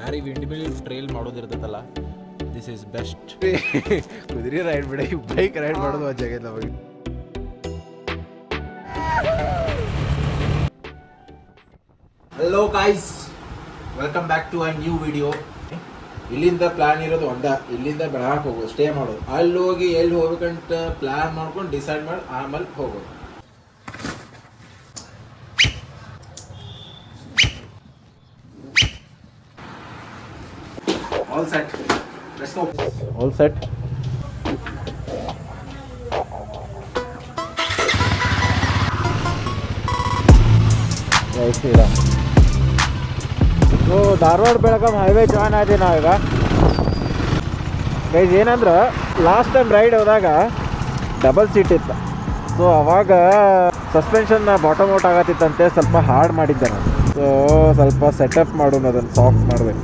ಯಾರು ಈ windmill trail ಮಾಡೋದಿರ್ತೈತಲ್ಲ, ದಿಸ್ ಈಸ್ ಬೆಸ್ಟ್. ಕುದುರೆ ರೈಡ್ ಬಿಡ, ಬೈಕ್ ರೈಡ್ ಮಾಡೋದು ಒಂದು ಜಾಗ ನಮಗೆ. Hello guys, welcome back to a new video. ಇಲ್ಲಿಂದ ಪ್ಲಾನ್ ಇರೋದು ಒಂದ, ಇಲ್ಲಿಂದ ಬೆಳಗಾಕ್ ಹೋಗೋದು, ಸ್ಟೇ ಮಾಡೋದು. ಅಲ್ಲಿ ಹೋಗಿ ಎಲ್ಲಿ ಹೋಗ್ಬೇಕಂತ ಪ್ಲಾನ್ ಮಾಡ್ಕೊಂಡು ಡಿಸೈಡ್ ಮಾಡಿ ಆಮೇಲೆ ಹೋಗೋದು. All set, let's go. All set. So Dharwad Belgaum highway join ಆದಿ ನಾವೀಗ. ಗೈಸ್ ಏನಂದ್ರೆ ಲಾಸ್ಟ್ ಟೈಮ್ ರೈಡ್ ಹೋದಾಗ ಡಬಲ್ ಸೀಟ್ ಇತ್ತು. ಸೊ ಅವಾಗ ಸಸ್ಪೆನ್ಷನ್ ಬಾಟಮ್ ಔಟ್ ಆಗತ್ತಿತ್ತಂತೆ, ಸ್ವಲ್ಪ ಹಾರ್ಡ್ ಮಾಡಿದ್ದೆ ನಾನು. ಸೊ ಸ್ವಲ್ಪ ಸೆಟಪ್ ಮಾಡೋಣ, ಅದನ್ನು ಸಾಫ್ಟ್ ಮಾಡಬೇಕು.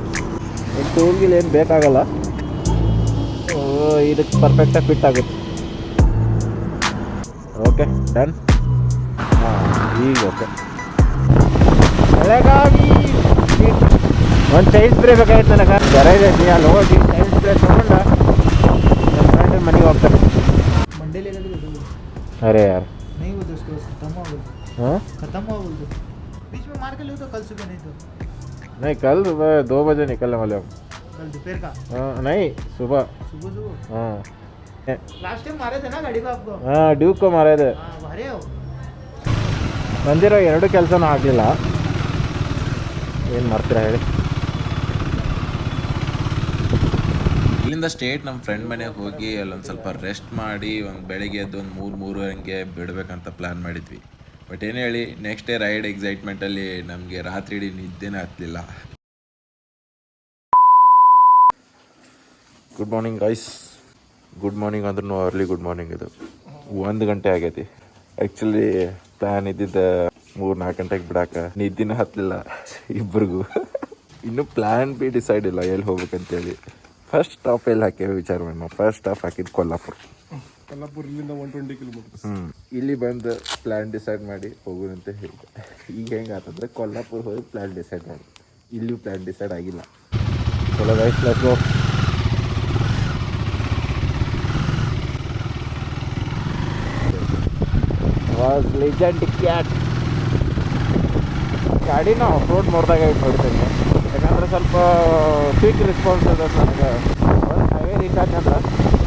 ಇನ್ನು ಟೂಲ್ಗಿಲ್ ಏನು ಬೇಕಾಗಲ್ಲ, ಇದಕ್ಕೆ ಪರ್ಫೆಕ್ಟಾಗಿ ಫಿಟ್ ಆಗುತ್ತೆ. Okay done. ಈಗ ಓಕೆ. ಬೆಳಗಾವಿ ಒಂದು ಚೈನ್ ಸ್ಪ್ರೇ ಬೇಕಾಗಿತ್ತು ನನಗೆ. ಜ್ವರ ಇದೆ, ಅಲ್ಲಿ ಹೋಗಿ ಚೈನ್ ಸ್ಪ್ರೇ ತೊಗೊಂಡು ನನ್ನ ಫ್ರೆಂಡ್ ಮನೆಗೆ ಹೋಗ್ತಾರೆ. अरे यार नहीं वो तो उसको खत्म हो गया. हाँ खत्म हो गया बीच में मार के लो तो कल सुबह नहीं तो नहीं, कल 2 बजे निकलने वाले हम. कल दोपहर का. हाँ नहीं, सुबह. सुबह हाँ लास्ट टाइम मारे थे ना गाड़ी को आपको. हाँ ड्यूक को मारे थे. हाँ मारे हो. ಬಂದಿರೋ 2 ಕೆಲಸನೂ ಆಗಲಿಲ್ಲ. ಏನು ಮಾಡ್ತೀರಾ ಹೇಳಿ. ಇಲ್ಲಿಂದ ಸ್ಟೇಟ್ ನಮ್ಮ ಫ್ರೆಂಡ್ ಮನೆಗೆ ಹೋಗಿ ಅಲ್ಲೊಂದು ಸ್ವಲ್ಪ ರೆಸ್ಟ್ ಮಾಡಿ ಒಂದು ಬೆಳಿಗ್ಗೆ ಎದ್ದು ಒಂದು 3 ಹಂಗೆ ಬಿಡಬೇಕಂತ ಪ್ಲ್ಯಾನ್ ಮಾಡಿದ್ವಿ. ಬಟ್ ಏನು ಹೇಳಿ, ನೆಕ್ಸ್ಟ್ ಡೇ ರೈಡ್ ಎಕ್ಸೈಟ್ಮೆಂಟಲ್ಲಿ ನಮಗೆ ರಾತ್ರಿ ಇಡೀ ನಿದ್ದೆನೇ ಹತ್ತಲಿಲ್ಲ. Good morning guys. Good morning ಅಂದ್ರೂ ಅರ್ಲಿ ಗುಡ್ ಮಾರ್ನಿಂಗ್. ಇದು 1 ಗಂಟೆ ಆಗೈತಿ. ಆ್ಯಕ್ಚುಲಿ ಪ್ಲ್ಯಾನ್ ಇದ್ದಿದ್ದ 3-4 ಗಂಟೆಗೆ ಬಿಡಾಕ, ನಿದ್ದಿನ ಹತ್ತಲಿಲ್ಲ ಇಬ್ಬರಿಗೂ. ಇನ್ನೂ ಪ್ಲ್ಯಾನ್ ಬಿ ಡಿಸೈಡ್ ಇಲ್ಲ ಎಲ್ಲಿ ಹೋಗ್ಬೇಕಂತೇಳಿ. ಫಸ್ಟ್ ಸ್ಟಾಪ್ ಎಲ್ಲಿ ಹಾಕೇವಿ ವಿಚಾರ ಮಾಡಿ. ನಾವು ಫಸ್ಟ್ ಸ್ಟಾಪ್ ಹಾಕಿದ್ದು ಕೊಲ್ಲಾಪುರ. ಇಲ್ಲಿಂದ 120 ಕಿಲೋಮೀಟರ್ಸ್. ಇಲ್ಲಿ ಬಂದು ಪ್ಲ್ಯಾನ್ ಡಿಸೈಡ್ ಮಾಡಿ ಹೋಗೋದಂತ ಹೇಳಿದೆ. ಈಗ ಹೆಂಗೆ ಆತಂದ್ರೆ ಕೊಲ್ಲಾಪುರ ಹೋಗಿ ಪ್ಲ್ಯಾನ್ ಡಿಸೈಡ್ ಮಾಡಿ, ಇಲ್ಲಿಯೂ ಪ್ಲ್ಯಾನ್ ಡಿಸೈಡ್ ಆಗಿಲ್ಲ. ಚಲೋ guys, let's go. Was legend cat. ಗಾಡಿನ ಆಫ್ ರೋಡ್ ನೋಡಿದಾಗ ನೋಡ್ತೀನಿ, ಯಾಕಂದ್ರೆ ಸ್ವಲ್ಪ ಕ್ವಿಕ್ ರೆಸ್ಪಾನ್ಸ್ ಇದೆ ನನಗೆ. ಒಂದು ಹೈವೇ ರೀಚ್ ಆದ್ನಂದ್ರೆ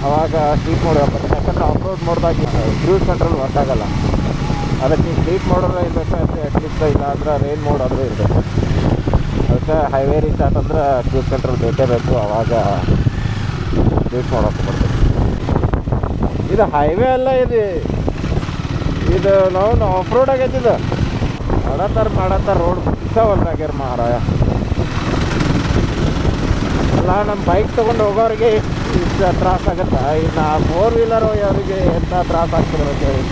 ಅವಾಗ ಸ್ಲೀಪ್ ಮೋಡ್ ಹಾಕೋದು, ಯಾಕಂದ್ರೆ ಆಫ್ ರೋಡ್ ನೋಡಿದಾಗ ಕ್ರೂಸ್ ಕಂಟ್ರೋಲ್ ವರ್ಕ್ ಆಗಲ್ಲ. ಅದಕ್ಕೆ ನೀವು ಸ್ಲೀಪ್ ಮೋಡಲ್ಲ ಇರಬೇಕು, ಅಟ್ಲೀಸ್ಟ್ ಇಲ್ಲ ಅಂದ್ರೆ ರೈನ್ ಮೋಡ್ ಆದರೂ ಇರಬೇಕು. ಅದಕ್ಕೆ ಹೈವೇ ರೀಚ್ ಆತಂದ್ರೆ ಕ್ರೂಸ್ ಕಂಟ್ರೋಲ್ ಬೇಕೇ ಬೇಕು. ಅವಾಗ ಸ್ಲೀಪ್ ಮೋಡ್ ಹಾಕೊಂಡ್ಬರ್ತದೆ. ಇದು ಹೈವೇ ಅಲ್ಲ, ಇದು ನಾವು ಆಫ್ ರೋಡ್ ಆಗೈತೆ. ಇದು ಮಾಡತ್ತಾರ ರೋಡ್ ಇಷ್ಟವಲ್ದಾಗ್ಯಾರ ಮಹಾರಾಯ. ಅಲ್ಲ, ನಮ್ಮ ಬೈಕ್ ತೊಗೊಂಡು ಹೋಗೋರಿಗೆ ಇಷ್ಟು ತ್ರಾಸ ಆಗುತ್ತೆ, ಇನ್ನು 4 ವೀಲರ್ ಅವರಿಗೆ ಎಂಥ ತ್ರಾಸ ಆಗ್ತದೆ ಅಂತೇಳಿ.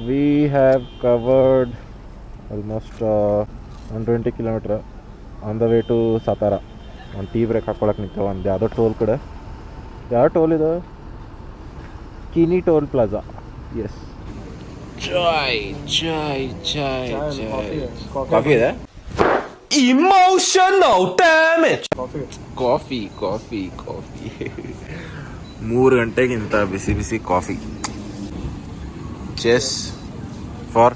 We have covered almost 120 kilometer on the way to Satara. ಒಂದು ಟೀ ಬ್ರೇಕ್ ಹಾಕ್ಕೊಳಕ್ಕೆ ನಿಂತೇವೆ ಒಂದು ಯಾವುದೋ ಟೋಲ್ ಕಡೆ. ಯಾವ ಟೋಲ್ ಇದು? Kini toll plaza. Yes. Coffee ಇದೆ. Emotional damage. ಕಾಫಿ 3 ಗಂಟೆಗಿಂತ ಬಿಸಿ ಬಿಸಿ ಕಾಫಿ. ಚೆಸ್ ಫಾರ್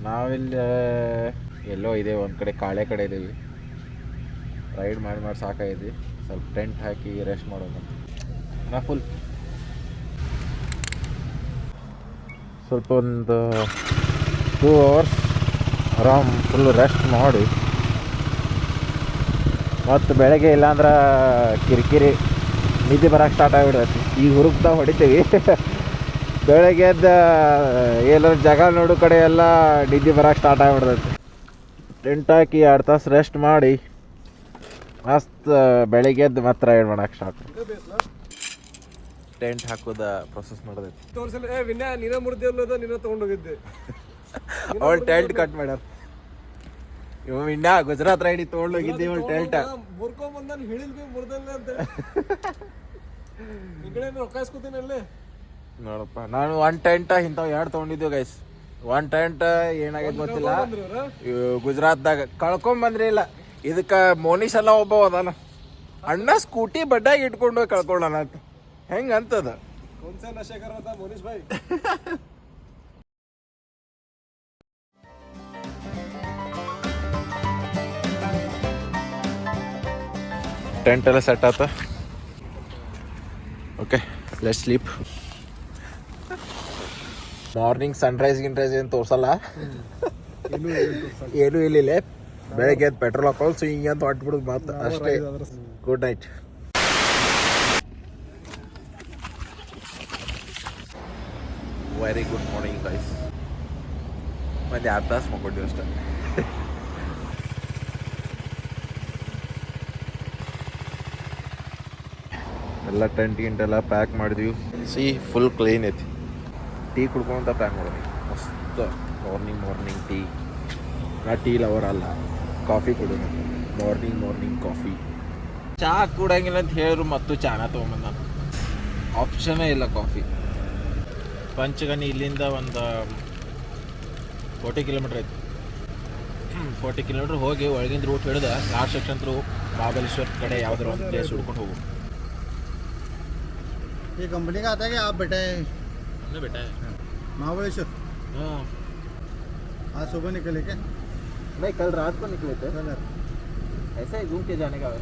ನಾವಿಲ್ಲಿ ಎಲ್ಲೋ ಇದೆ, ಒಂದು ಕಡೆ ಕಾಳೆ ಕಡೆ ಇದ್ದೀವಿ. ರೈಡ್ ಮಾಡಿ ಸಾಕಾಗಿದ್ವಿ. ಸ್ವಲ್ಪ ಟೆಂಟ್ ಹಾಕಿ ರೆಸ್ಟ್ ಮಾಡೋಣ. ನಾ ಫುಲ್ ಸ್ವಲ್ಪ ಒಂದು 2 ಅವರ್ಸ್ ಆರಾಮ್ ಫುಲ್ ರೆಸ್ಟ್ ಮಾಡಿ ಮತ್ತು ಬೆಳಗ್ಗೆ ಇಲ್ಲಾಂದ್ರೆ ಕಿರಿಕಿರಿ ನಿದ್ದೆ ಬರೋಕ್ಕೆ ಸ್ಟಾರ್ಟ್ ಆಗಿಬಿಡ್ತೈತಿ. ಈಗ ಹುರುಗ್ತಾ ಹೊಡಿತೀವಿ. ಬೆಳಗ್ಗೆ ಎದ್ದು ಎಲ್ಲರ ಜಾಗ ನೋಡೋ ಕಡೆ ಎಲ್ಲ ನಿದ್ದೆ ಬರೋಕೆ ಸ್ಟಾರ್ಟ್ ಆಗಿಬಿಡ್ತೈತಿ. ಟೆಂಟ್ ಹಾಕಿ 2 ತಾಸು ರೆಸ್ಟ್ ಮಾಡಿ ಮಸ್ತ್ ಬೆಳಗ್ಗೆ ಎದ್ದು ಮತ್ತೆ ರೈಡ್ ಮಾಡಕ್ಕೆ ಸ್ಟಾರ್ಟ್. ಟೆಂಟ್ ಹಾಕೋದ ಪ್ರೊಸೆಸ್ ಮಾಡೋದೈತಿ. ತೋರ್ಸಲ್ಲ ವಿನ್ಯಾ ನೀನ ಮುರ್ದಿಲ್ಲದ ನೀನ ತೊಗೊಂಡೋಗಿದ್ದೆ. ಅವಳು ಟೆಂಟ್ ಕಟ್ ಮಾಡ್ಯಾರ. ಇವ ಇನ್ನ ಗುಜರಾತ್ ರೈಡಿ ತೊಗೊಂಡೋಗಿದ್ದೆ ಇವಳು ಟೆಂಟ್ ಮುರ್ಕೊಂಬಂದ ಹೇಳಿಲ್ಬಿ ಮುರ್ದಲ್ಲ ಅಂತ ಈ ಕಡೆ ರೊಕ್ಕ ಇಸ್ಕೊತೀನಿ ಅಲ್ಲೇ. ನೋಡಪ್ಪ, ನಾನು 1 ಟೆಂಟ್ ಇಂಥವು 2 ತೊಗೊಂಡಿದ್ದೀವಿ ಗೈಸ್. 1 ಟೆಂಟ್ ಏನಾಗೈತೆ ಗೊತ್ತಿಲ್ಲ, ಗುಜರಾತ್ದಾಗ ಕಳ್ಕೊಂಬಂದ್ರಿ ಇಲ್ಲ. ಇದಕ್ಕೆ ಮೋನಿಶ್ ಎಲ್ಲ ಒಬ್ಬ ಅದಾನ, ಅಣ್ಣ ಸ್ಕೂಟಿ ಬಡ್ಡಾಗಿ ಇಟ್ಕೊಂಡು ಹೋಗಿ ಕಳ್ಕೊಳ್ಳೋಣ ಅಂತ ಹೆಂಗೆ ಅಂತದ. ಒಂದ್ಸಲ ನಶೆಕರ ಅಂತ ಮೋನಿಶ್ ಭಾಯ್. ಟೆಂಟ್ ಎಲ್ಲ ಸೆಟ್ ಆತ. Okay, let's sleep. Morning sunrise ಗಿನ್ರೈಸ್ ಏನು ತೋರ್ಸಲ್ಲ, ಏನೂ ಇಲ್ಲ. ಬೆಳಗ್ಗೆ ಎದ್ದು ಪೆಟ್ರೋಲ್ ಹಾಕೊಂಡು ಸ್ವಿಂಗ್ ಅಂತ ಹೊಟ್ಬಿಡುದು ಮಾತು ಅಷ್ಟೇ. Good night. Very good morning guys. ಒಂದು 2 ತಾಸು ಮಕ್ಕೊಂಡಿವಿ ಅಷ್ಟೇ. ಎಲ್ಲ ಟೆಂಟ್ ಗಿಂಟೆಲ್ಲ ಪ್ಯಾಕ್ ಮಾಡಿದ್ವಿ. ಫುಲ್ ಕ್ಲೀನ್ ಐತಿ. ಟೀ ಕುಡ್ಕೊಂತ ಪ್ಯಾಕ್ ಮಾಡೋದು ಮಸ್ತ್. Morning tea. ನಾ ಟೀ ಲವರ್ ಅಲ್ಲ, ಕಾಫಿ ಕುಡಿದು ಮಾರ್ನಿಂಗ್ ಕಾಫಿ. ಚಹಾ ಕುಡಂಗಿಲ್ಲ ಅಂತ ಹೇಳಿದ್ರು ಮತ್ತು ಚಾನ ತೊಗೊಂಬಂದ. ಆಪ್ಷನೇ ಇಲ್ಲ ಕಾಫಿ. ಪಂಚಗನಿ ಇಲ್ಲಿಂದ ಒಂದು 40 ಕಿಲೋಮೀಟ್ರ್ ಐತಿ. 40 ಕಿಲೋಮೀಟ್ರ್ ಹೋಗಿ ಒಳಗಿಂದ ರೂಟ್ ಹಿಡಿದ ಲಾಸ್ಟ್ ಸೆಕ್ಷನ್ ಥ್ರೂ ಮಹಾಬಲೇಶ್ವರ್ ಕಡೆ ಯಾವ್ದಾರು ಒಂದು ಪ್ಲೇಸ್ ಹುಡ್ಕೊಂಡು ಹೋಗು. ये कंपनी का आता है कि आप बैठे हैं? हमने बैठा है महाबलेश्वर। हाँ, आज सुबह निकले क्या? नहीं कल रात को निकले थे. कल ऐसा ही घूम के जाने का है.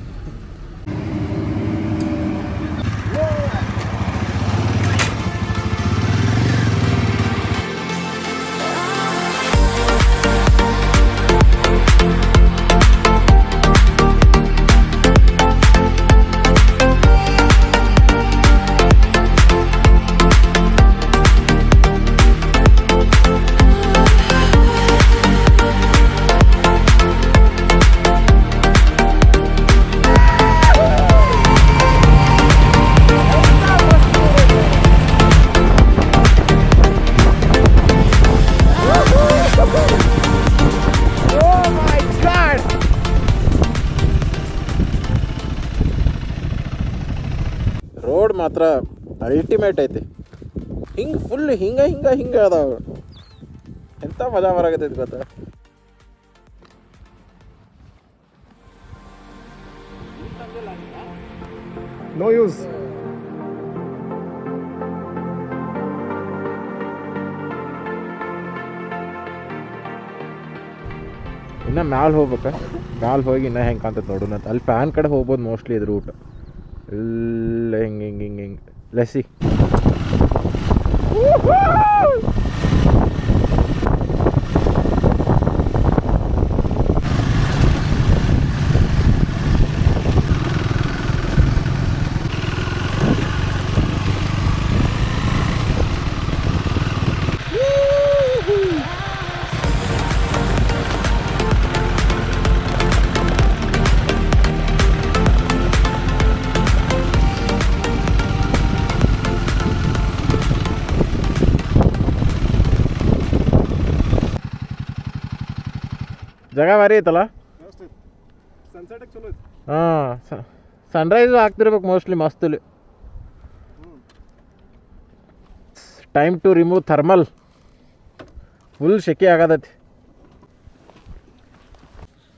ರೋಡ್ ಮಾತ್ರ ಅಲ್ಟಿಮೇಟ್ ಐತಿ. ಹಿಂಗೆ ಫುಲ್ ಹಿಂಗೆ ಅದಾವ. ಎಂಥ ಮಜಾ ಬರಾಕತ್ತೈತಿ ಗೊತ್ತಾ. No use. ಇನ್ನು ಮ್ಯಾಲೆ ಹೋಗ್ಬೇಕಾ? ಮ್ಯಾಲೆ ಹೋಗಿ ಇನ್ನೂ ಹೆಂಗೆ ಕಾಣ್ತೈತೆ ನೋಡೋಣ ಅಂತ. ಅಲ್ಲಿ ಫ್ಯಾನ್ ಕಡೆ ಹೋಗ್ಬೋದು ಮೋಸ್ಟ್ಲಿ ಇದು ರೂಟ್. ಎಲ್ಲ ಹಿಂಗೆ ಲೆಸಿ. ಜಾಗ ಭಾರಿ ಐತಲ್ಲ. ಸನ್ಸೆಟ್ ಚಲೋ ಐತಿ. ಹಾಂ, ಸನ್ರೈಸು ಆಗ್ತಿರ್ಬೇಕು ಮೋಸ್ಟ್ಲಿ ಮಸ್ತಲ್ಲಿ. Time to remove thermal. Full ಸೆಕೆ ಆಗತೈತಿ.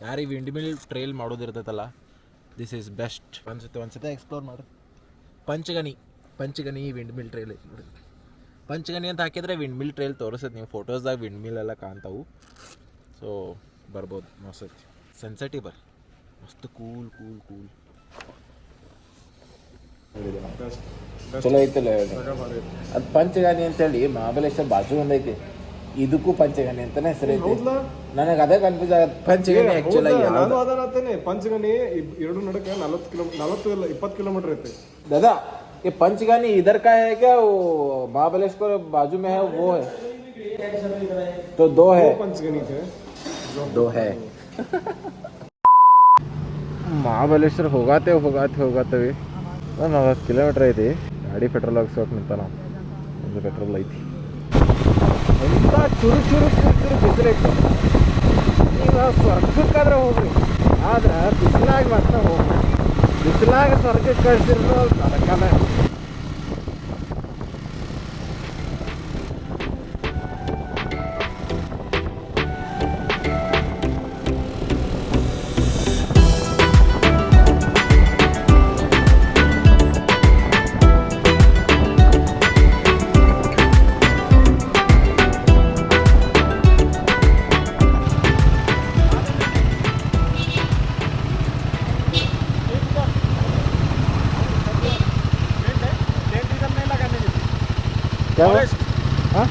ಯಾರು ಈ ವಿಂಡ್ ಮಿಲ್ ಟ್ರೈಲ್ ಮಾಡೋದಿರ್ತೈತಲ್ಲ, ದಿಸ್ ಈಸ್ ಬೆಸ್ಟ್. ಒಂದ್ಸತಿ ಎಕ್ಸ್ಪ್ಲೋರ್ ಮಾಡಿ. ಪಂಚಗನಿ ವಿಂಡ್ ಮಿಲ್ ಟ್ರೈಲ್ ಐತಿ ನೋಡಿ. ಪಂಚಗನಿ ಅಂತ ಹಾಕಿದ್ರೆ ವಿಂಡ್ ಮಿಲ್ ಟ್ರೈಲ್ ತೋರಿಸ್ತೈತೆ. ನೀವು ಫೋಟೋಸ್ದಾಗ ವಿಂಡ್ ಮಿಲ್ ಎಲ್ಲ ಕಾಣ್ತಾವು. ಸೊ ಬರ್ಬೋದು, ಮಸ್ತ್ ಐತಿ. ಸೆನ್ಸಿಟಿವ್ ಮಸ್ತ್ ಕೂಲ್. ಚಲೋ ಐತಲ್ಲ ಅದು. ಪಂಚಗಾನಿ ಅಂತೇಳಿ ಮಹಾಬಲೇಶ್ವರ ಬಾಜು ಒಂದೈತಿ, ಇದಕ್ಕೂ ಪಂಚಗಾನಿ ಅಂತಾನೆ ಹೆಸರೈತಿ. ನನಗೆ ಅದೇ ಕನ್ಫ್ಯೂಸ್ ಆಗತ್ತೆ. ಪಂಚಗಾನಿ ಆ್ಯಕ್ಚುಲಿ ಪಂಚಗನಿ 2 ನಡಕ್ಕೆ 20 ಕಿಲೋಮೀಟರ್ ಐತಿ. ದಾದಾ ये पंचगानी इधर का है क्या? वो महाबलेश्वर बाजू में है वो है? तो दो है, पंचगणी थे दो है. ಮಹಾಬಲೇಶ್ವರ ಹೋಗಾತೆ ಹೋಗಾತೇವೆ 40 ಕಿಲೋಮೀಟರ್ ಐತಿ. ಗಾಡಿ ಪೆಟ್ರೋಲ್ ಹಾಕ್ಸೋಕೆ ನಿಂತ ನಾವು. ಒಂದು ಪೆಟ್ರೋಲ್ ಐತಿ. ಎಂತ ಚುರು ಬಿಸಿಲೈತಿ. ನೀವು ಸ್ವರ್ಗಕ್ಕಾದ್ರೆ ಹೋಗ್ರಿ, ಆದ್ರೆ ಬಿಸಿಲಾಗ ಮಾತ್ರ ಹೋಗ್ರಿ. ಬಿಸಿಲಾಗ ಸ್ವರ್ಗಕ್ಕೆ ಕಳಿಸಿರೋ ನರಕನ. क्या हुआ? हाँ?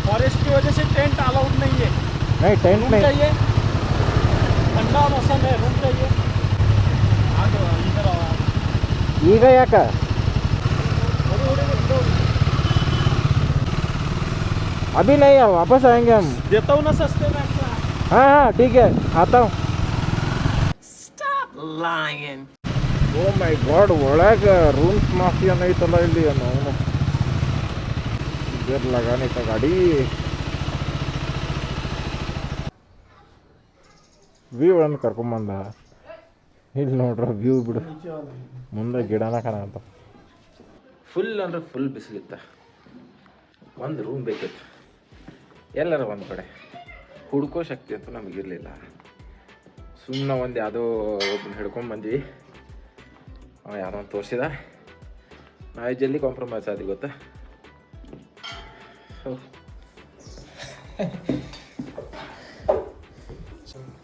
फॉरेस्ट की वजह से टेंट अलाउड नहीं है. नहीं टेंट रूम नहीं. चाहिए, ठंडा मौसम है, रूम चाहिए. इधर आओ. ಈಗ ಯಾಕ? अभी नहीं है, वापस आएंगे हम. देता हूँ ना सस्ते में एक्स्ट्रा. हाँ ठीक है, आता हूँ. ಓ ಮೈ ಗಾಡ್, ಒಳಗೆ ರೂಮ್ಸ್ ಮಾಫಿಯಾನ ಐತಲ್ಲ ಇಲ್ಲಿ. ನಾವು ಇದ್ರ ಲಗಾನೆ का ಗಾಡಿ. ವ್ಯೂ ಅನ್ನು ಕರ್ಕೊಂಬಂದ. ಇಲ್ಲಿ ನೋಡ್ರ ವ್ಯೂ ಬಿಡು, ಮುಂದೆ ಗಿಡನ ಕಾಣಂತ. ಫುಲ್ ಅಂದ್ರೆ ಫುಲ್ ಬಿಸಿಲಿತ್ತ. ಒಂದು ರೂಮ್ ಬೇಕಿತ್ತು, ಎಲ್ಲರ ಒಂದು ಕಡೆ ಹುಡ್ಕೋ ಶಕ್ತಿ ಅಂತೂ ನಮಗಿರಲಿಲ್ಲ. ಸುಮ್ಮನೆ ಒಂದು ಯಾವುದೋ ಒಬ್ಬನ ಹಿಡ್ಕೊಂಡ್ಬಂದ್ವಿ. ಯಾವುದೋ ಒಂದು ತೋರಿಸಿದ, ನಾವು ಜಲ್ದಿ ಕಾಂಪ್ರಮೈಸ್ ಆದಿ ಗೊತ್ತಾ.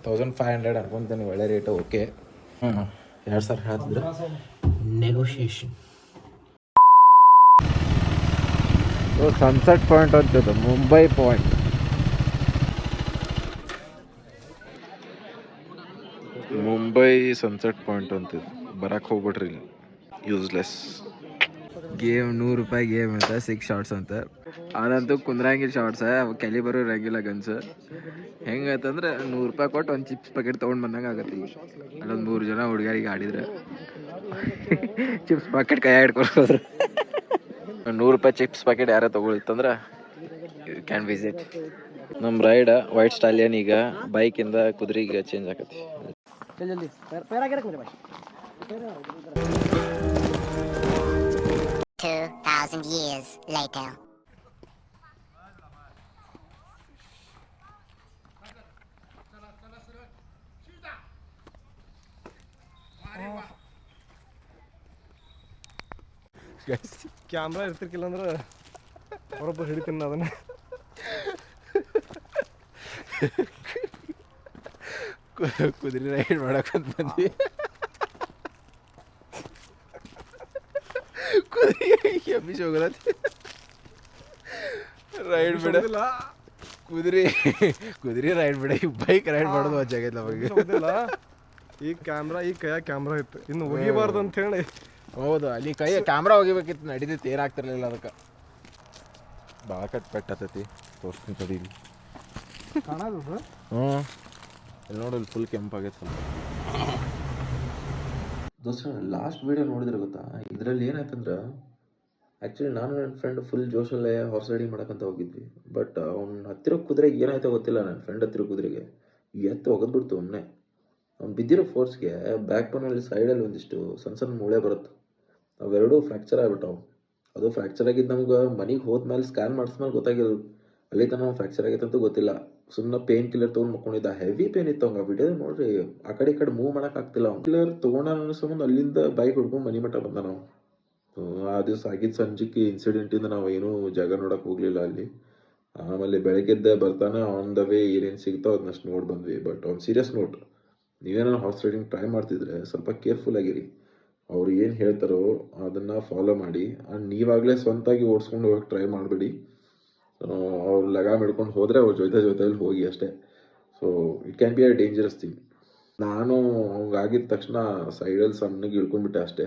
1500 ಅನ್ಕೊಂತೀನಿ, ಒಳ್ಳೆ ರೇಟು. ಓಕೆ, 2000 ಹೇಳ್ತಿದ್ರು. ನೆಗೋಷಿಯೇಷನ್. ಸನ್ಸೆಟ್ ಪಾಯಿಂಟ್ ಅಂತದ್ದು, Mumbai point. Mumbai sunset point ಅಂತಿದ್ದು. ಬರಕ್ಕೆ ಹೋಗ್ಬಿಟ್ರಿ ಇಲ್ಲಿ, ಯೂಸ್ಲೆಸ್. ಗೇಮ್ 100 ರೂಪಾಯಿ ಗೇಮ್ ಅಂತ 6 ಶಾರ್ಟ್ಸ್ ಅಂತ. ಅದಂತೂ ಕುಂದ್ರಂಗಿಲ್ಲ ಶಾರ್ಟ್ಸ್, ಅವು ಕ್ಯಾಲಿಬರು ಇರಂಗಿಲ್ಲ ಗನ್ಸ್. ಹೆಂಗೈತಂದ್ರೆ 100 ರೂಪಾಯಿ ಕೊಟ್ಟು ಒಂದು ಚಿಪ್ಸ್ ಪ್ಯಾಕೆಟ್ ತೊಗೊಂಡು ಬಂದಂಗೆ ಆಗತ್ತೆ. ಈಗ ಅಲ್ಲೊಂದು 3 ಜನ ಹುಡುಗರಿಗೆ ಆಡಿದ್ರೆ ಚಿಪ್ಸ್ ಪ್ಯಾಕೆಟ್ ಕೈ ಹಿಡ್ಕೊಳ್ಬೋದ್ರು. 100 ರೂಪಾಯಿ ಚಿಪ್ಸ್ ಪ್ಯಾಕೆಟ್ ಯಾರೋ ತೊಗೊಳಿತ್ತಂದ್ರೆ ಯು ಕ್ಯಾನ್ ವಿಸಿಟ್. ನಮ್ಮ ರೈಡ್ ವೈಟ್ ಸ್ಟಾಲಿಯನ್ ಈಗ ಬೈಕಿಂದ ಕುದುರೆಗೆ ಚೇಂಜ್ ಆಗತ್ತೆ. जल्दी पैर आगे रख मेरे भाई. 2000 years later. ಕ್ಯಾಮ್ರಾ ಇರ್ತಿರ್ಕಿಲ್ಲ ಅಂದ್ರೆ ಅವರೊಬ್ಬರು ಹಿಡಿತೀನಿ ಅದನ್ನ. ಕುದುರೆ ರೈಡ್ ಮಾಡಕ್ಕಂತ ಬಂದ್ವಿ. ಕುದುರೆ ಅಭಿಷ್ ಹೋಗಲತ್ತಿ ರೈಡ್ ಬಿಡ. ಕುದುರೆ ರೈಡ್ ಬಿಡ, ಈ ಬೈಕ್ ರೈಡ್ ಮಾಡೋದು ವಜ್ಜಾಗೈತೆ ನಮಗೆ. ಈ ಕ್ಯಾಮ್ರಾ, ಈ ಕೈಯಾಗ ಕ್ಯಾಮ್ರಾ ಇತ್ತು, ಇನ್ನು ಒಗಿಬಾರ್ದು ಅಂತ ಹೇಳಿ. ಹೌದು, ಅಲ್ಲಿ ಕೈ ಕ್ಯಾಮ್ರಾ ಒಗಿಬೇಕಿತ್ತು, ನಡೀತೈತಿ, ಏನಾಗ್ತಿರ್ಲಿಲ್ಲ ಅದಕ್ಕೆ. ಭಾಳ ಕಟ್ ಪೆಟ್ಟತೈತಿ, ತೋರಿಸ್ತೀನಿ ತಡೀಲಿ. ಕಾಣೋದು ಇಲ್ಲಿ ನೋಡಿ, ಇಲ್ಲಿ ಫುಲ್ ಕೆಂಪಾಗೈತೆ ಸ್ವಲ್ಪ. ದೋಸ್ತ, ಲಾಸ್ಟ್ ವೀಡಿಯೋ ನೋಡಿದ್ರೆ ಗೊತ್ತಾ, ಇದರಲ್ಲಿ ಏನಾಯ್ತಂದ್ರೆ ಆ್ಯಕ್ಚುಲಿ ನಾನು ನನ್ನ ಫ್ರೆಂಡ್ ಫುಲ್ ಜೋಶಲ್ಲೇ ಹಾರ್ಸ್ ರೈಡಿಂಗ್ ಮಾಡಕ್ಕಂತ ಹೋಗಿದ್ವಿ. ಬಟ್ ಅವ್ನ ಹತ್ತಿರ ಕುದುರೆಗೆ ಏನಾಯ್ತೋ ಗೊತ್ತಿಲ್ಲ, ನನ್ನ ಫ್ರೆಂಡ್ ಹತ್ತಿರ ಕುದುರೆಗೆ ಎತ್ತು ಒಗೆದ್ಬಿಡ್ತು ಒಮ್ಮೆ. ಅವ್ನು ಬಿದ್ದಿರೋ ಫೋರ್ಸ್ಗೆ ಬ್ಯಾಕ್ ಬೋನಲ್ಲಿ ಸೈಡಲ್ಲಿ ಒಂದಿಷ್ಟು ಸಣ್ಣ ಸಣ್ಣ ಮೂಳೆ ಬರುತ್ತೆ, ಅವೆರಡೂ ಫ್ರ್ಯಾಕ್ಚರ್ ಆಗ್ಬಿಟ್ಟವು. ಅದು ಫ್ರ್ಯಾಕ್ಚರ್ ಆಗಿದ್ದು ನಮ್ಗೆ ಮನೆಗೆ ಹೋದ್ಮೇಲೆ ಸ್ಕ್ಯಾನ್ ಮಾಡಿಸ್ಮೇಲೆ ಗೊತ್ತಾಗಿರೋದು. ಅಲ್ಲಿ ತನಕ ಫ್ರ್ಯಾಕ್ಚರ್ ಆಗೈತೆ ಅಂತೂ ಗೊತ್ತಿಲ್ಲ. ಸುಮ್ಮನೆ ಪೇನ್ ಕಿಲ್ಲರ್ ತೊಗೊಂಡು ಮಕ್ಕೊಂಡಿದ್ದ. ಹೆವಿ ಪೇನ್ ಇತ್ತು ಅವಂಗೆ. ಆ ವಿಡಿಯೋ ನೋಡ್ರಿ, ಆ ಕಡೆ ಈ ಕಡೆ ಮೂವ್ ಮಾಡೋಕ್ಕಾಗ್ತಿಲ್ಲ. ಅವ್ನು ಕಿಲ್ಲರ್ ತೊಗೊಂಡ ಸಂಬಂಧ ಅಲ್ಲಿಂದ ಬೈಕ್ ಹಿಡ್ಕೊಂಡು ಮನೆ ಮಟ್ಟ ಬಂದ ನಾವು. ಆ ದಿವಸ ಆಗಿದ್ದ ಸಂಜೆಗೆ ಇನ್ಸಿಡೆಂಟಿಂದ ನಾವು ಏನೂ ಜಾಗ ನೋಡೋಕೆ ಹೋಗಲಿಲ್ಲ ಅಲ್ಲಿ. ಆಮೇಲೆ ಬೆಳಗ್ಗೆದ್ದ ಬರ್ತಾನೆ ಆನ್ ದ ವೇ ಏನೇನು ಸಿಗ್ತಾವೆ ಅದನ್ನಷ್ಟು ನೋಡಿ ಬಂದ್ವಿ. ಬಟ್ ಆನ್ ಸೀರಿಯಸ್ ನೋಟ್, ನೀವೇನೋ ಹಾರ್ಸ್ ರೈಡಿಂಗ್ ಟ್ರೈ ಮಾಡ್ತಿದ್ರೆ ಸ್ವಲ್ಪ ಕೇರ್ಫುಲ್ ಆಗಿರಿ. ಅವ್ರು ಏನು ಹೇಳ್ತಾರೋ ಅದನ್ನು ಫಾಲೋ ಮಾಡಿ. ಆ್ಯಂಡ್ ನೀವಾಗಲೇ ಸ್ವಂತಾಗಿ ಓಡಿಸ್ಕೊಂಡು ಹೋಗಕ್ಕೆ ಟ್ರೈ ಮಾಡಬೇಡಿ. ಅವ್ರು ಲಗಾಮ್ ಹಿಡ್ಕೊಂಡು ಹೋದರೆ ಅವ್ರ ಜೊತೆಲಿ ಹೋಗಿ ಅಷ್ಟೇ. So it can be a dangerous thing. ನಾನು ಅವ್ಗಾಗಿದ್ದ ತಕ್ಷಣ ಸೈಡಲ್ಲಿ ಸಣ್ಣಗೆ ಇಳ್ಕೊಂಡ್ಬಿಟ್ಟೆ ಅಷ್ಟೇ.